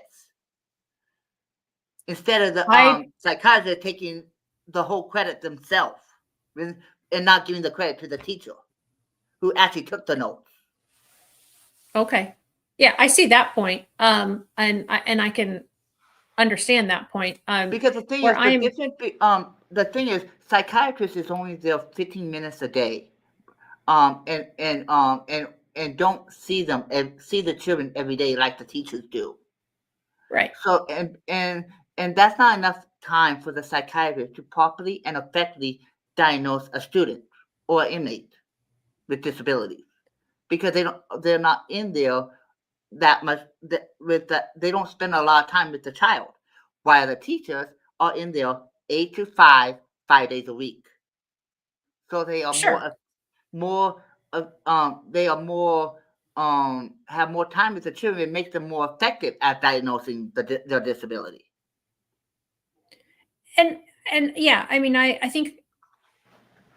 Instead of the psychiatrist taking the whole credit themselves and not giving the credit to the teacher who actually took the notes. Okay. Yeah, I see that point. And I can understand that point. Because the thing is, psychiatrist is only there 15 minutes a day, and don't see them and see the children every day like the teachers do. Right. So and that's not enough time for the psychiatrist to properly and effectively diagnose a student or inmate with disabilities because they're not in there that much they don't spend a lot of time with the child, while the teachers are in there 8 to 5 days a week. So they are have more time with the children. It makes them more effective at diagnosing their disability. And yeah, I mean, I think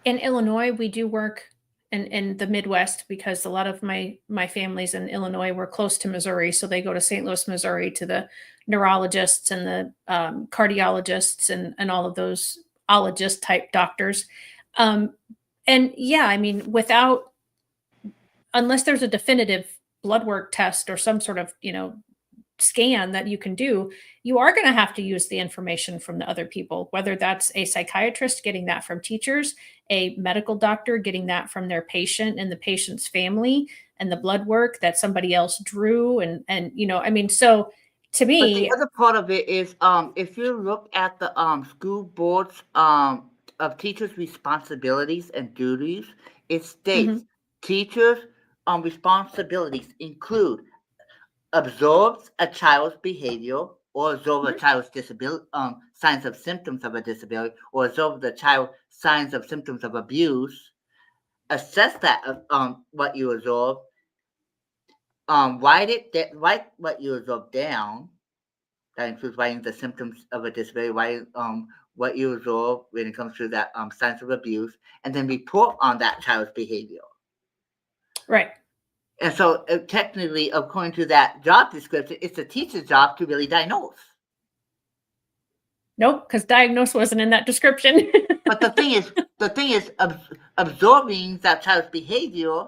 in Illinois we do work in the Midwest because a lot of my family's in Illinois. We're close to Missouri, so they go to St. Louis, Missouri, to the neurologists and the cardiologists and all of those ologist type doctors. And yeah, I mean, unless there's a definitive blood work test or some sort of scan that you can do, you are going to have to use the information from the other people, whether that's a psychiatrist getting that from teachers, a medical doctor getting that from their patient and the patient's family, and the blood work that somebody else drew. And I mean, so to me, but the other part of it is if you look at the school boards of teachers' responsibilities and duties, it states teachers' responsibilities include absorbs a child's behavior or absorb a child's disability, signs of symptoms of a disability, or absorb the child signs of symptoms of abuse, assess that what you absorb, write what you absorb down. That includes writing the symptoms of a disability, writing what you absorb when it comes to that signs of abuse, and then report on that child's behavior. Right. And so technically, according to that job description, it's the teacher's job to really diagnose. Nope, because diagnose wasn't in that description. But the thing is, absorbing that child's behavior,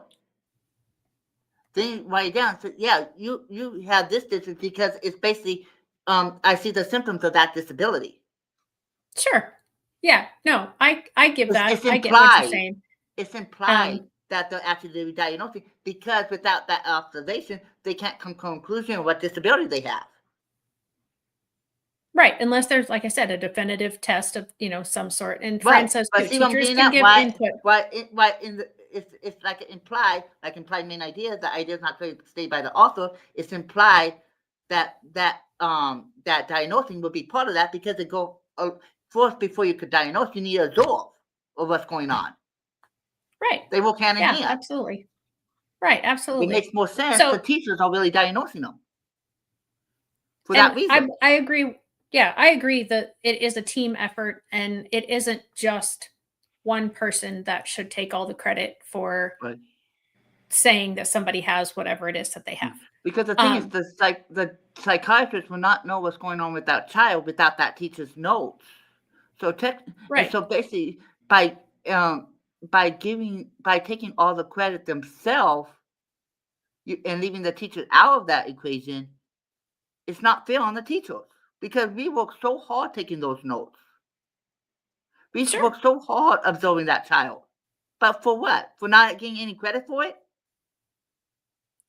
then write it down. So yeah, you have this disability because it's basically, I see the symptoms of that disability. Sure. Yeah. No, I get that. It's I get what you're saying. It's implied that they're actually diagnosing, because without that observation, they can't come to a conclusion of what disability they have. Right, unless there's, like I said, a definitive test of some sort. And Fran says but see teachers can give why, input. Why it's like implied main idea. The idea is not clearly stated by the author. It's implied that that diagnosing would be part of that because it go first before you could diagnose, you need a absorb of what's going on. Right. They work hand in Yeah, hand. absolutely. Right, It absolutely. makes more sense. So The teachers are really diagnosing them for and that reason. I agree. Yeah, I agree that it is a team effort and it isn't just one person that should take all the credit for Right. saying that somebody has whatever it is that they have. Because the thing is, the psychiatrist will not know what's going on with that child without that teacher's notes. So and Right. so basically, by taking all the credit themselves and leaving the teachers out of that equation, it's not fair on the teachers because we work so hard taking those notes. We Sure. work so hard absorbing that child, but for what? For not getting any credit for it?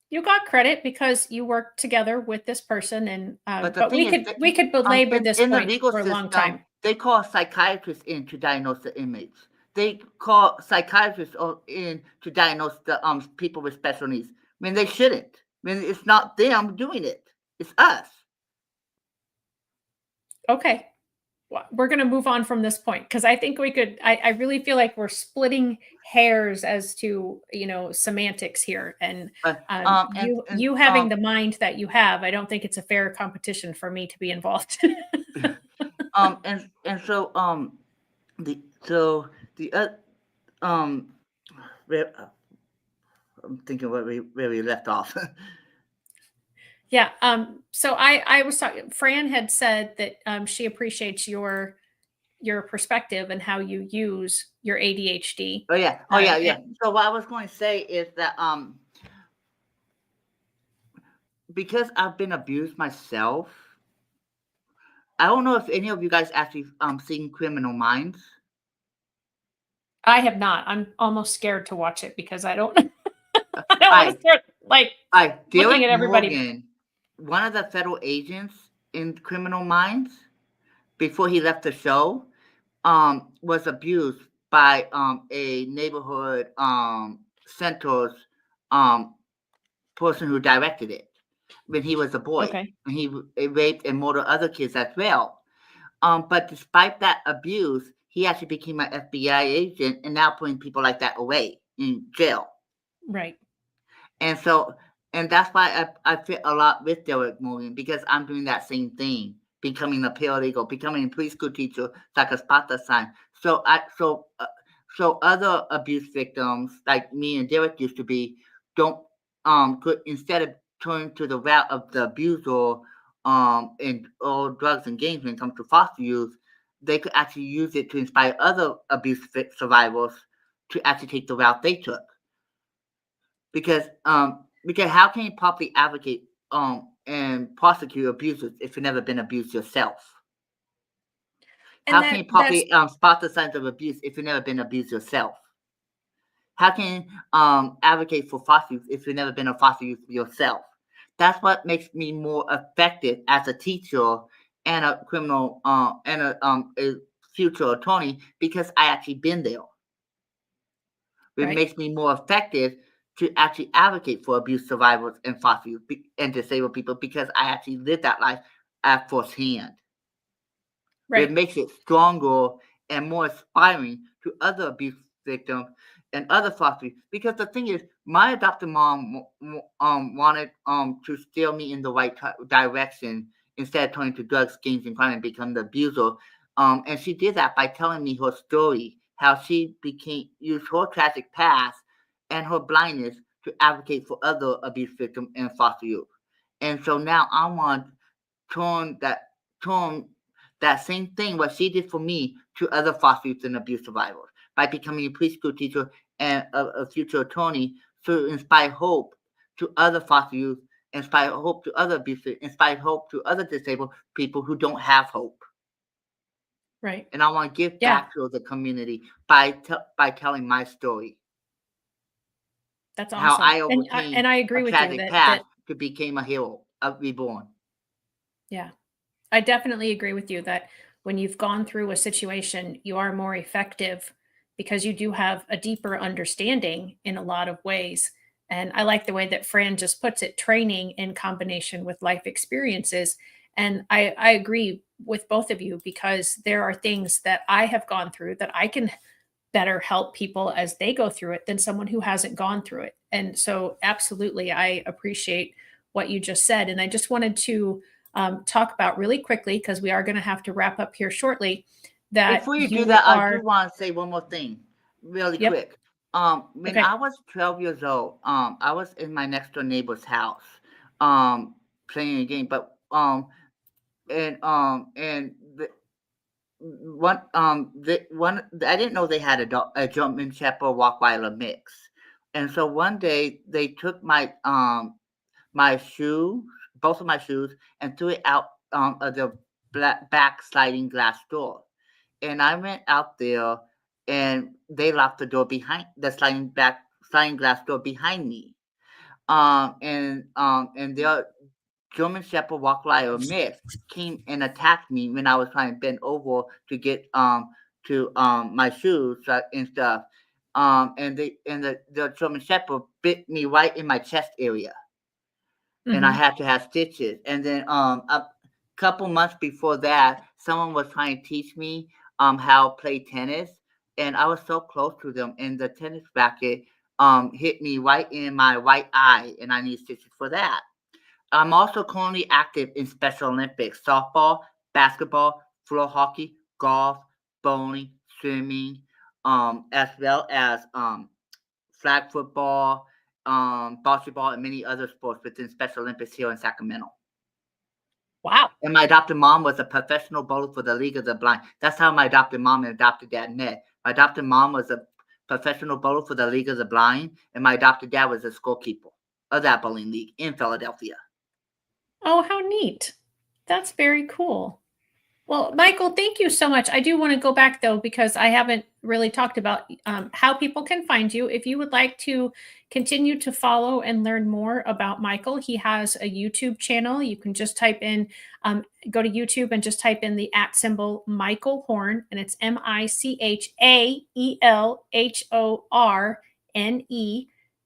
You got credit because you worked together with this person and But the but thing is, we could belabor this in the point legal for a long system, time. they call psychiatrists in to diagnose the inmates. They call psychiatrists in to diagnose the people with special needs. I mean, they shouldn't. I mean, it's not them doing it. It's us. Okay. Well, we're going to move on from this point because I think we could. I really feel like we're splitting hairs as to semantics here, and you having the mind that you have, I don't think it's a fair competition for me to be involved. And the where, I'm thinking where we left off. Yeah. So I was talking. Fran had said that she appreciates your perspective and how you use your ADHD. Oh yeah. So what I was going to say is that because I've been abused myself, I don't know if any of you guys actually seen Criminal Minds. I have not. I'm almost scared to watch it because I don't. I don't want to start looking at everybody. Morgan, one of the federal agents in Criminal Minds, before he left the show, was abused by a neighborhood center's person who directed it when he was a boy. Okay. And he raped and murdered other kids as well. But despite that abuse, he actually became an FBI agent and now putting people like that away in jail. Right. And so, and that's why I fit a lot with Derek Morgan because I'm doing that same thing, becoming a paralegal, becoming a preschool teacher, like a Sparta sign. So other abuse victims like me and Derek used to be, could instead of turning to the route of the abuser, and all drugs and games when it comes to foster youth, they could actually use it to inspire other abuse survivors to actually take the route they took. Because how can you properly advocate and prosecute abusers if you've never been abused yourself? How can you properly spot the signs of abuse if you've never been abused yourself? How can you advocate for foster youth if you've never been a foster youth yourself? That's what makes me more effective as a teacher and a criminal and a future attorney because I actually been there. It makes me more effective to actually advocate for abuse survivors and foster youth and disabled people because I actually lived that life at firsthand. Right. It makes it stronger and more inspiring to other abuse victims and other foster youth. Because the thing is, my adopted mom wanted to steer me in the right direction instead of turning to drugs, games, and crime and become the abuser. And she did that by telling me her story, how she used her tragic past and her blindness to advocate for other abuse victims and foster youth. And so now I want to turn that same thing, what she did for me, to other foster youth and abuse survivors by becoming a preschool teacher and a future attorney to inspire hope to other foster youth, inspire hope to other abuse, inspire hope to other disabled people who don't have hope. Right. And I want to give back to the community by telling my story. That's awesome. How I overcame and I agree with tragic you past to become a hero, a reborn. Yeah. I definitely agree with you that when you've gone through a situation, you are more effective because you do have a deeper understanding in a lot of ways. And I like the way that Fran just puts it, training in combination with life experiences. And I agree with both of you, because there are things that I have gone through that I can better help people as they go through it than someone who hasn't gone through it. And so, absolutely, I appreciate what you just said. And I just wanted to talk about really quickly, because we are going to have to wrap up here shortly, that Before you do you that, I do are, want to say one more thing, really yep, quick. When okay. I was 12 years old, I was in my next door neighbor's house, playing a game, but and one I didn't know they had a German Shepherd Rottweiler mix, and so one day they took my shoe, both of my shoes, and threw it out of the back sliding glass door. And I went out there, and they locked the door behind the sliding glass door behind me. And their German Shepherd Rottweiler mix came and attacked me when I was trying to bend over to get to my shoes and stuff. The German Shepherd bit me right in my chest area, and I Hmm. had to have stitches. And then a couple months before that, someone was trying to teach me how to play tennis, and I was so close to them, and the tennis racket hit me right in my right eye, and I need stitches for that. I'm also currently active in Special Olympics: softball, basketball, floor hockey, golf, bowling, swimming, as well as flag football, basketball, and many other sports within Special Olympics here in Sacramento. Wow. And my adopted mom was a professional bowler for the League of the Blind. That's how my adopted mom and adopted dad met. My adopted mom was a professional bowler for the League of the Blind, and my adopted dad was a scorekeeper of that bowling league in Philadelphia. Oh, how neat. That's very cool. Well, Michael, thank you so much. I do want to go back though, because I haven't really talked about how people can find you. If you would like to continue to follow and learn more about Michael, he has a YouTube channel. You can just type in, go to YouTube and just type in the @ symbol Michael Horne, and it's MICHAELHORNE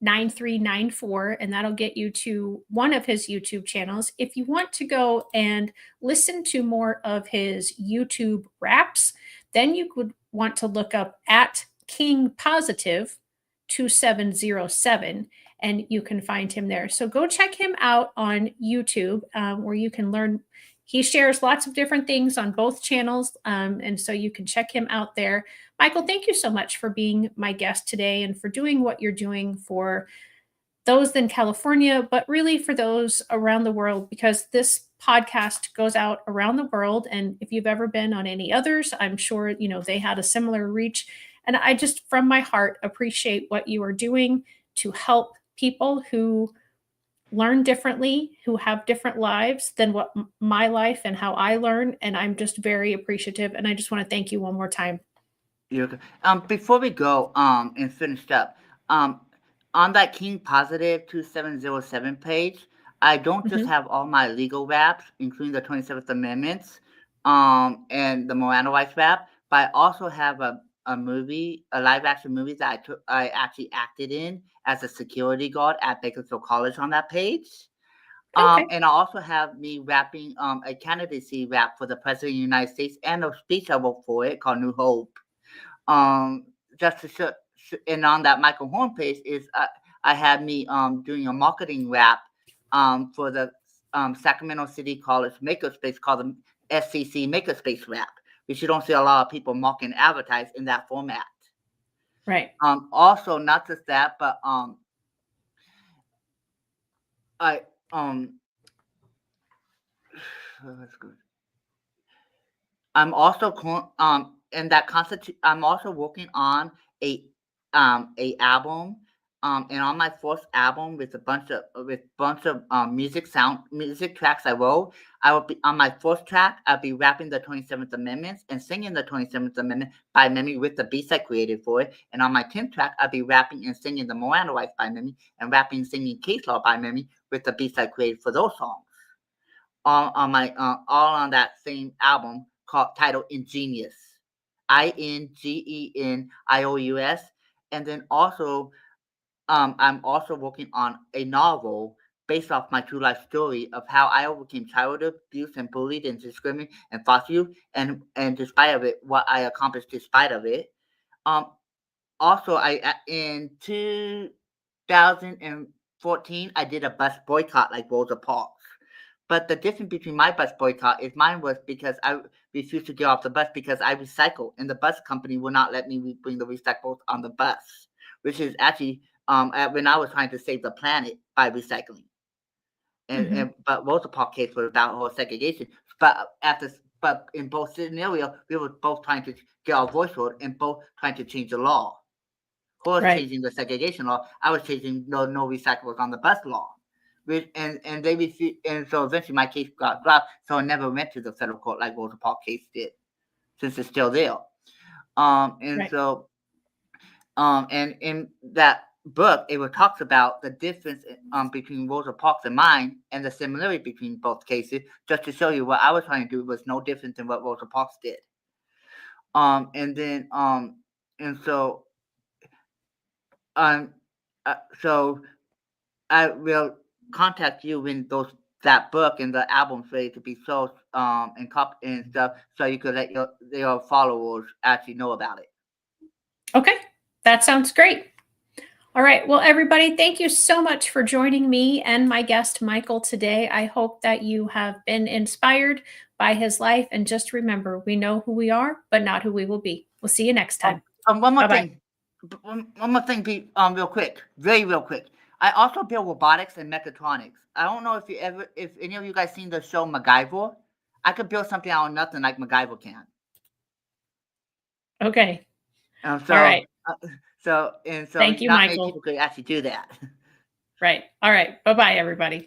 9394, and that'll get you to one of his YouTube channels. If you want to go and listen to more of his YouTube raps, then you would want to look up at King Positive 2707, and you can find him there. So go check him out on YouTube, where you can learn. He shares lots of different things on both channels, and so you can check him out there. Michael, thank you so much for being my guest today and for doing what you're doing for those in California, but really for those around the world, because this podcast goes out around the world. And if you've ever been on any others, I'm sure, they had a similar reach. And I just, from my heart, appreciate what you are doing to help people who learn differently, who have different lives than what my life and how I learn. And I'm just very appreciative. And I just want to thank you one more time. You're okay. Before we go and finish up, um, on that King Positive 2707 page, I don't just Mhm. have all my legal raps, including the 27th Amendments, and the Miranda rights rap, but I also have a movie, a live action movie that I actually acted in as a security guard at Bakersfield College on that page. Okay. And I also have me rapping a candidacy rap for the President of the United States and a speech I wrote for it called New Hope. Um, just to show, and on that Michael Horne page is I had me doing a marketing rap for the Sacramento City College Makerspace called the SCC Makerspace rap, which you don't see a lot of people market and advertise in that format. Right. Also, not just that, but I that's good. I'm also in that constitute. I'm also working on a album, and on my fourth album with a bunch of music tracks I wrote. I will be on my fourth track. I'll be rapping the 27th Amendments and singing the 27th Amendment by memory with the beats I created for it. And on my 10th track, I'll be rapping and singing the Miranda rights by memory and rapping and singing case law by memory with the beats I created for those songs. All on that same album titled Ingenious. INGENIOUS. And then also, I'm also working on a novel based off my true life story of how I overcame childhood abuse and bullied and discriminated and foster youth, and despite of it, what I accomplished despite of it. Um, Also, in 2014, I did a bus boycott like Rosa Parks. But the difference between my bus boycott is mine was because I refused to get off the bus because I recycle, and the bus company will not let me bring the recyclables on the bus, which is actually when I was trying to save the planet by recycling. But Rosa Parks case was about whole segregation. But in both scenarios, we were both trying to get our voice heard and both trying to change the law. Who was changing the segregation law? I was changing no recyclables on the bus law. And they refused, and so eventually my case got dropped, so it never went to the federal court like Rosa Parks case did, since it's still there. And in that book, it talks about the difference between Rosa Parks and mine, and the similarity between both cases, just to show you what I was trying to do was no different than what Rosa Parks did. So I will contact you when that book and the album's ready to be sold and stuff, so you could let your followers actually know about it. Okay, that sounds great. All right. Well, everybody, thank you so much for joining me and my guest, Michael, today. I hope that you have been inspired by his life. And just remember, we know who we are, but not who we will be. We'll see you next time. One more thing. One more thing, real quick. Very real quick. I also build robotics and mechatronics. I don't know if any of you guys seen the show MacGyver. I could build something out of nothing like MacGyver can. Okay. All right. So thank you, not Michael. many people could actually do that. Right. All right. Bye-bye, everybody.